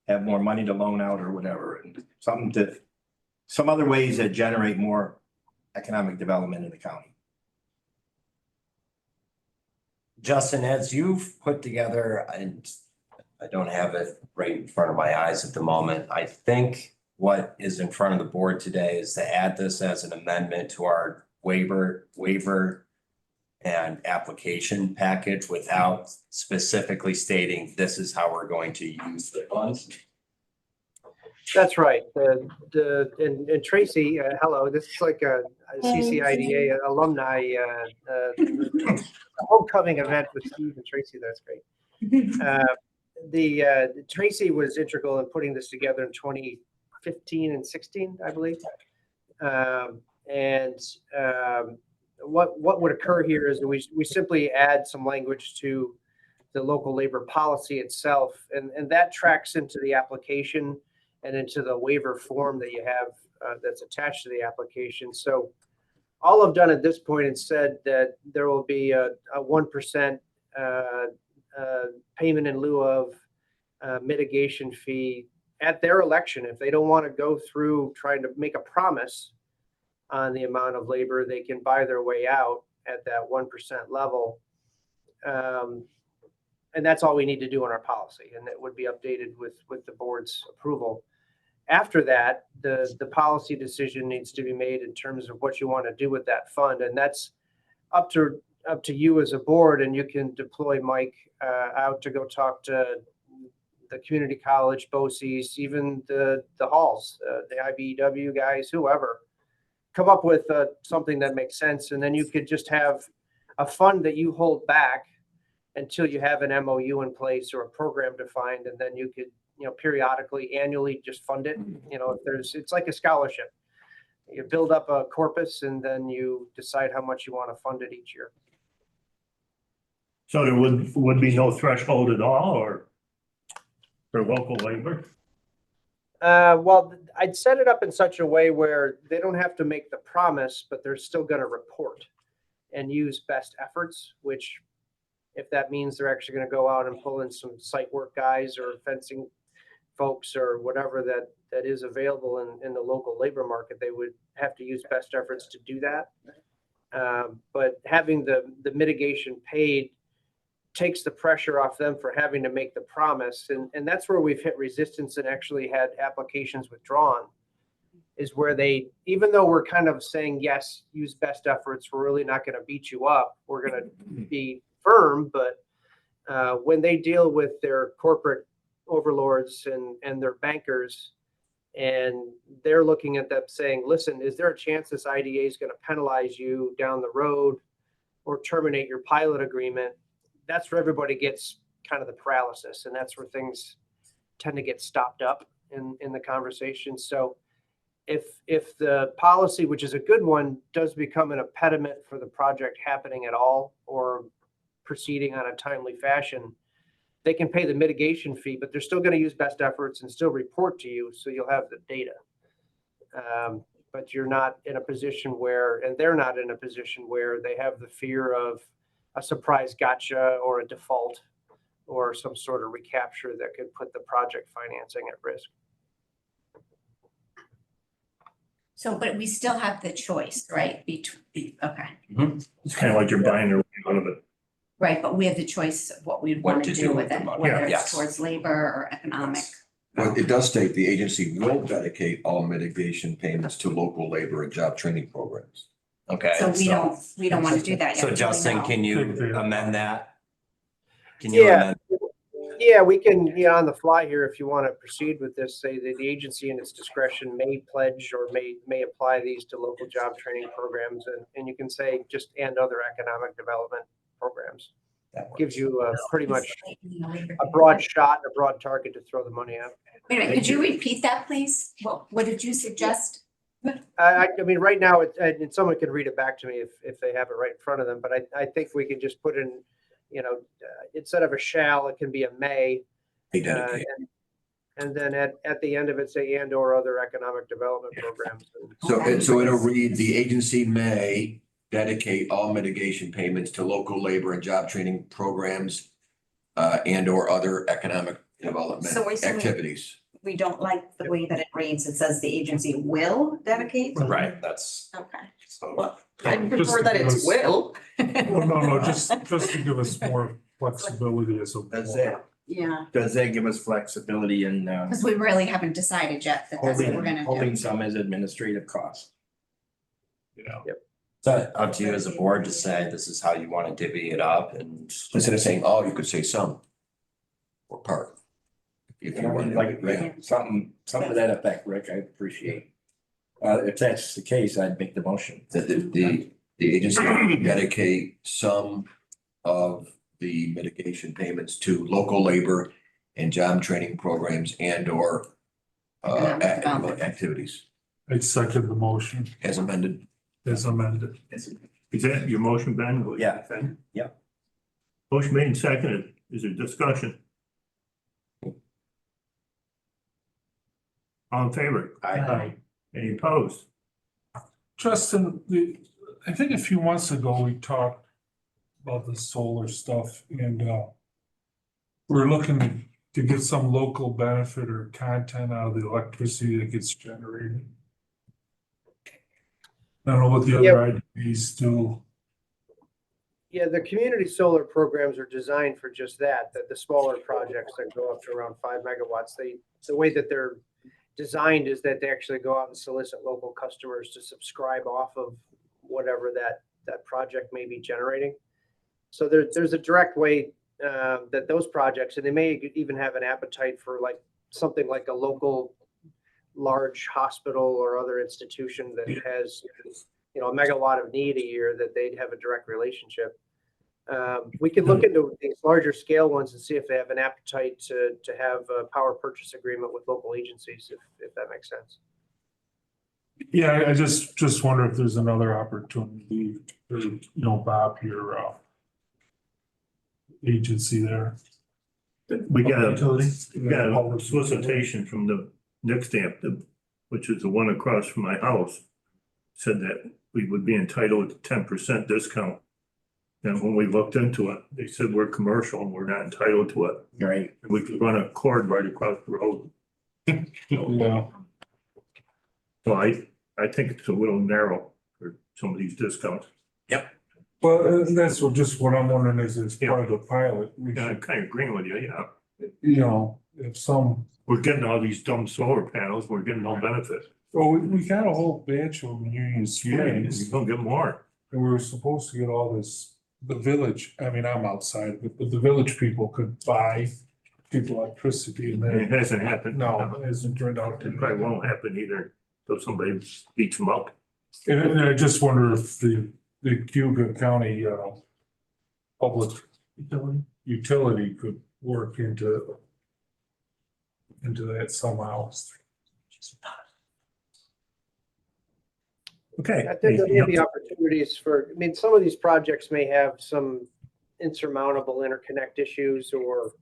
have more money to loan out or whatever, and some other ways that generate more economic development in the county. Justin, as you've put together, and I don't have it right in front of my eyes at the moment, I think what is in front of the board today is to add this as an amendment to our waiver and application package without specifically stating this is how we're going to use the funds. That's right. And Tracy, hello, this is like a CCIDA alumni homecoming event with Steve and Tracy. That's great. Tracy was integral in putting this together in 2015 and 16, I believe. What would occur here is we simply add some language to the local labor policy itself, and that tracks into the application and into the waiver form that you have that's attached to the application. So all I've done at this point is said that there will be a 1% payment in lieu of mitigation fee at their election. If they don't want to go through trying to make a promise on the amount of labor, they can buy their way out at that 1% level. And that's all we need to do in our policy, and it would be updated with the board's approval. After that, the policy decision needs to be made in terms of what you want to do with that fund, and that's up to you as a board. And you can deploy Mike out to go talk to the community college, BOCES, even the halls, the IBEW guys, whoever. Come up with something that makes sense, and then you could just have a fund that you hold back until you have an MOU in place or a program defined, and then you could, periodically, annually, just fund it. It's like a scholarship. You build up a corpus, and then you decide how much you want to fund it each year. So there would be no threshold at all, or for local labor? Well, I'd set it up in such a way where they don't have to make the promise, but they're still going to report and use best efforts, which, if that means they're actually going to go out and pull in some site work guys or fencing folks or whatever that is available in the local labor market, they would have to use best efforts to do that. But having the mitigation paid takes the pressure off them for having to make the promise. And that's where we've hit resistance and actually had applications withdrawn, is where they, even though we're kind of saying, yes, use best efforts, we're really not going to beat you up, we're going to be firm. But when they deal with their corporate overlords and their bankers, and they're looking at them saying, listen, is there a chance this IDA is going to penalize you down the road or terminate your pilot agreement? That's where everybody gets kind of the paralysis, and that's where things tend to get stopped up in the conversation. So if the policy, which is a good one, does become an impediment for the project happening at all or proceeding on a timely fashion, they can pay the mitigation fee, but they're still going to use best efforts and still report to you, so you'll have the data. But you're not in a position where, and they're not in a position where they have the fear of a surprise gotcha or a default or some sort of recapture that could put the project financing at risk. So, but we still have the choice, right? Okay, It's kind of like you're buying their way out of it. right, but we have the choice of what we'd What want to to do do with with the it, money. whether Yes. it's towards labor or economic. Well, it does state the agency will dedicate all mitigation payments to local labor and job training programs. Okay. So we don't want to do that yet. So do we Justin, know? can you amend that? Can you Yeah. amend? Yeah, we can, on the fly here, if you want to proceed with this, say that the agency in its discretion may pledge or may apply these to local job training programs. And you can say just and other economic development programs. That works. Gives you pretty much a broad shot and a broad target to throw the money at. Wait a minute, could you repeat that, please? What did you suggest? I mean, right now, and someone can read it back to me if they have it right in front of them, but I think we can just put in, instead of a shall, it can be a may. They dedicate. And then at the end of it, say and or other economic development programs. So it'll read, the agency may dedicate all mitigation payments to local labor and job training programs and or other economic development So we're saying- activities. We don't like the way that it reads. It says the agency will dedicate. Right, that's. Okay. So, Well, I Just prefer to that give it's us- will. Well, no, just to give us more flexibility as a. That's it. Yeah. Does that give us flexibility in Because we really haven't decided yet that that's what we're gonna holding do. some as administrative costs? Yeah. so up to you as a board to say this is how you want to divvy it up and. Instead of saying all, you could say some. Or part. If you want, Like, yeah. something to that effect, Rick, I appreciate. If that's the case, I'd make the motion. That the agency dedicate some of the mitigation payments to local labor and job training programs and or Economic development. activities I'd second the motion as amended. as amended. Is that your motion, Ben? Yeah. Yeah. Motion made and seconded. Is there discussion? All in favor? Aye. Any opposed? Justin, I think a few months ago, we talked about the solar stuff and we're looking to get some local benefit or content out of the electricity that gets generated. I don't know what the other IDPs do. Yeah, the community solar programs are designed for just that the smaller projects that go up to around 5 megawatts, the way that they're designed is that they actually go out and solicit local customers to subscribe off of whatever that project may be generating. So there's a direct way that those projects, and they may even have an appetite for like something like a local large hospital or other institution that has, a megawatt of need a year, that they'd have a direct relationship. We could look into these larger scale ones and see if they have an appetite to have a power purchase agreement with local agencies, if that makes sense. Yeah, I just wonder if there's another opportunity for, Bob, your agency there. We got a solicitation from the Nick Stamp, which is the one across from my house. Said that we would be entitled to 10% discount. And when we looked into it, they said we're commercial and we're not entitled to it. Right. And we could run a cord right across the road. Yeah. So I think it's a little narrow for some of these discounts. Well, that's what I'm wondering is as part of the pilot, we Yeah, I'm should, kind of agreeing with you, yeah. if some, We're getting all these dumb solar panels, we're getting no benefit. well, we got a whole batch of them in Union We're Springs. gonna get more. And we were supposed to get all this, the village, I mean, I'm outside, but the village people could buy cheap electricity and And it then, hasn't happened. no, it hasn't turned out to It probably be. won't happen either, so somebody beats them up. And I just wonder if the Cayuga County, public utility could work into that somehow. Okay. I think there may be opportunities some of these projects may have some insurmountable interconnect issues or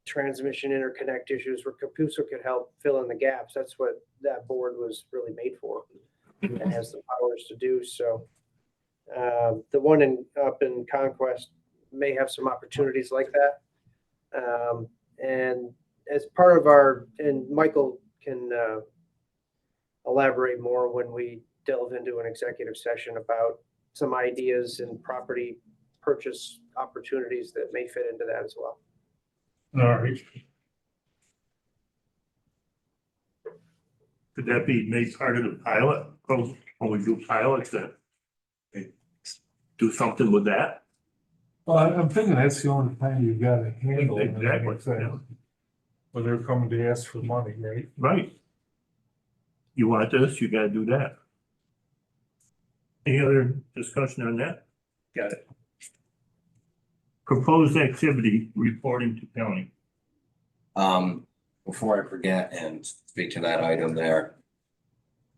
transmission interconnect issues where Capuso could help fill in the gaps. That's what that board was really made for and has the powers to do. So the one up in Conquest may have some opportunities like that. And as part of and Michael can elaborate more when we delve into an executive session about some ideas and property purchase opportunities that may fit into that as well. All right. Could that be made part of the pilot? When we do pilots, that they do something with that? Well, I'm thinking that's the only time you've got to handle it. Exactly, yeah. When they're coming to ask for money, right? Right. You want this, you gotta do that. Any other discussion on that? Got it. Proposed activity reporting to county. Before I forget and speak to that item there.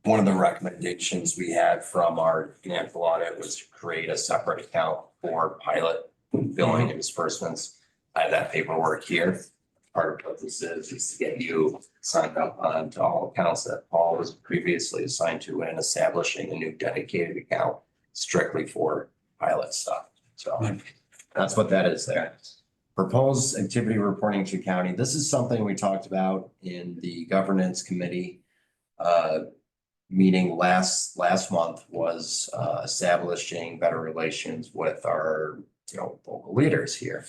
one of the recommendations we had from our financial audit was to create a separate account for pilot billing and disbursements. I have that paperwork here. Part of what this is to get you signed up onto all accounts that Paul was previously assigned to and establishing a new dedicated account strictly for pilot stuff. So that's what that is there. Proposed activity reporting to county. This is something we talked about in the governance committee meeting last month, was establishing better relations with our, local leaders here.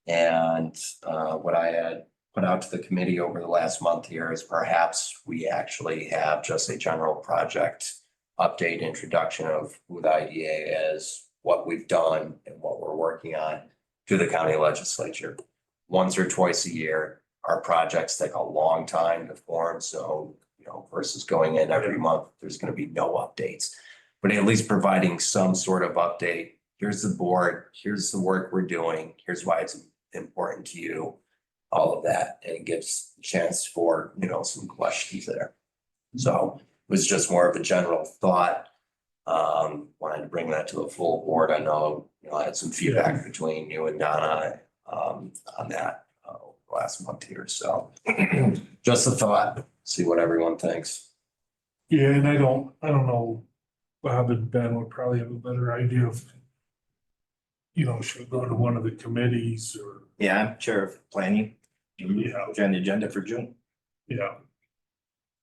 And what I had put out to the committee over the last month here is perhaps we actually have just a general project update, introduction of who the IDA is, what we've done and what we're working on to the county legislature. Once or twice a year, our projects take a long time to form. So, versus going in every month, there's going to be no updates. But at least providing some sort of update. Here's the board, here's the work we're doing, here's why it's important to you, all of that. And it gives a chance for, some questions there. So it was just more of a general thought. Wanted to bring that to the full board. I know, I had some feedback between you and Donna on that last month here. So just a thought, see what everyone thinks. Yeah, and I don't know, Bob and Ben would probably have a better idea of, should we go to one of the committees or, Yeah, I'm chair of planning. Yeah. On the agenda for June. yeah.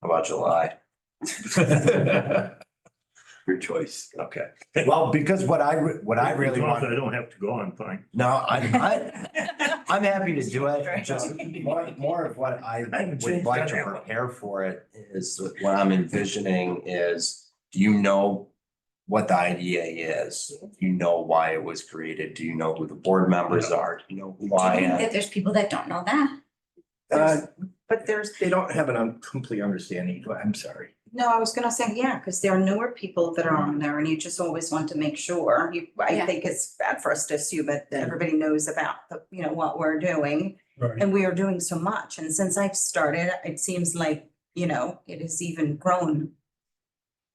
How about July? Your choice. Okay. Well, because what I really As long as want. I don't have to go, I'm fine. No, I'm happy to do it. Just more of what I would like to prepare for it is what I'm envisioning is, do you know what the IDA is? Do you know why it was created? Do you know who the board members are? Do you know Do you why? think that there's people that don't know that? But They don't have an complete understanding, I'm sorry. no, I was gonna say, yeah, because there are newer people that are on there and you just always want to make sure. I Yeah. think it's bad for us to assume that everybody knows about what we're doing. Right. And we are doing so much. And since I've started, it seems like, it has even grown.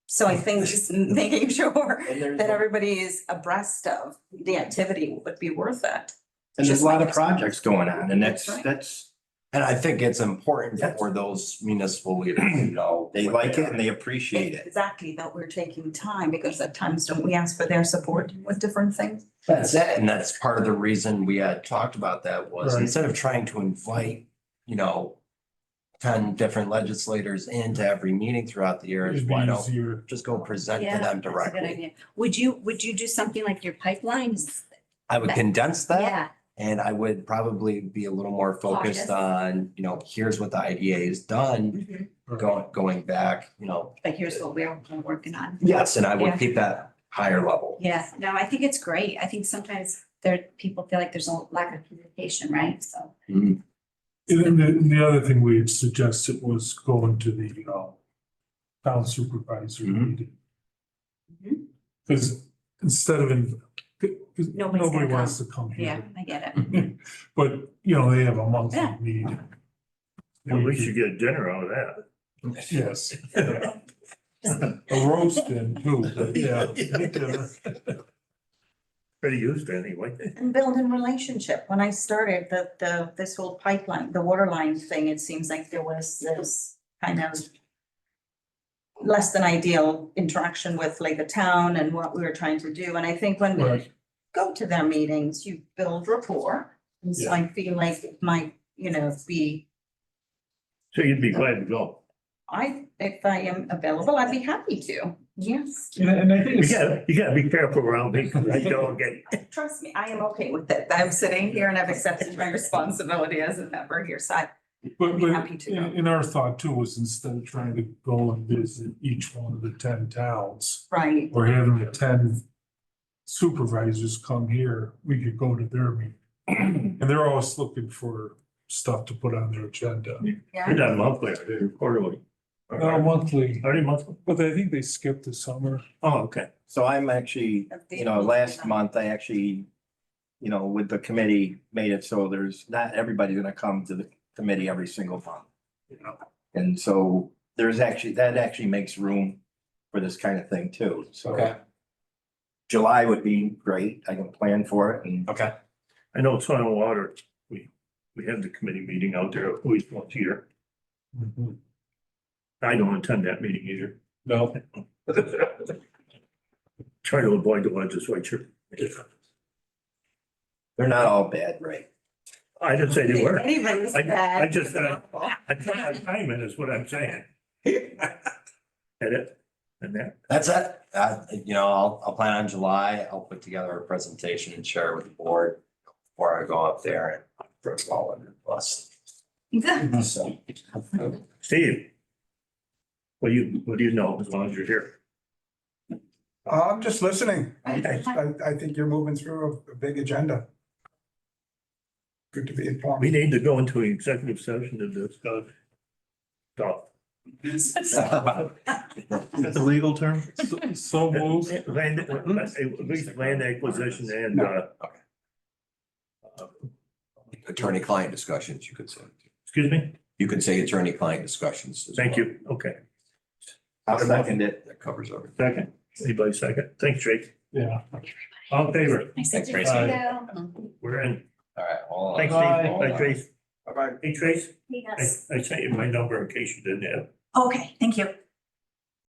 So I think just making sure that everybody is abreast of the activity would be worth it. And there's Just a lot like of projects going on and That's right. that's, And I think it's important for those municipal leaders to know. they what like they it are. and they appreciate it. Exactly, that we're taking time because at times don't we ask for their support with different things? That's it. And that's part of the reason we had talked about that was Right. instead of trying to invite, 10 different legislators into every meeting throughout the year, is It'd be why don't easier. just go present to Yeah, them that's a good directly? idea. Would you do something like your pipelines? I would condense that Yeah, and I would probably be a little more focused Cautious. on, here's what the IDA has done, going back, but here's what we're working on. yes, and I would Yeah. keep that higher level. Yeah, no, I think it's great. I think sometimes people feel like there's a lack of communication, right? So. Mhm. And the other thing we had suggested was going to the, town supervisor Mhm. meeting. Mhm. Because instead of, Nobody's nobody gonna wants to come Yeah, here. I get it. But, they have a monthly Yeah. meeting. Well, we should get dinner out of that. Yes. A roast in too, but yeah. Pretty used to anyway. And building relationship. When I started this whole pipeline, the water line thing, it seems like there was this kind of less than ideal interaction with like the town and what we were trying to do. And I think when we Right. go to their meetings, you build rapport. And so I feel like it might, be, So you'd be glad to go. if I am available, I'd be happy to. Yes. And I think You gotta be careful around me, 'cause I don't get. Trust me, I am okay with it. I'm sitting here and I've accepted my responsibility as a member here, so But, be happy to go. in our thought too was instead of trying to go and visit each one of the 10 towns, right. or having the 10 supervisors come here, we could go to their meeting. And they're always looking for stuff to put on their agenda. Yeah. You're not monthly, you're quarterly. Monthly, Already monthly? but I think they skipped the summer. Oh, okay. So I'm actually, last month, I actually, with the committee, made it so there's not everybody's gonna come to the committee every single month. And so that actually makes room for this kind of thing too, so. Okay. July would be great. I can plan for it and. Okay. I know soil and water, we have the committee meeting out there at least once a year. I don't attend that meeting either. No, Try to avoid the legislature. They're not all bad, right? I didn't say they were. Anybody's I bad. just, I put my time in is what I'm saying. Edit and that. That's it. I'll plan on July. I'll put together a presentation and share it with the board before I go up there and throw it all under the bus. So, Steve. What do you know as long as you're here? I'm just listening. I think you're moving through a big agenda. Good to be We informed. need to go into an executive session to discuss. Stuff. Is that the legal term? so moved. Land, at least land acquisition and, Attorney-client discussions, you could say. excuse me? You could say attorney-client discussions. as Thank well. you. Okay. I'll second it. That covers everything. Second. Anybody second? Thanks, Trace. Yeah. All in favor? Thanks, Tracy. We're in. All right. Hold on. Thanks, Steve. Bye, Trace. Bye-bye. Hey, Trace, Yes. I sent you my number in case you didn't have. Okay, thank you.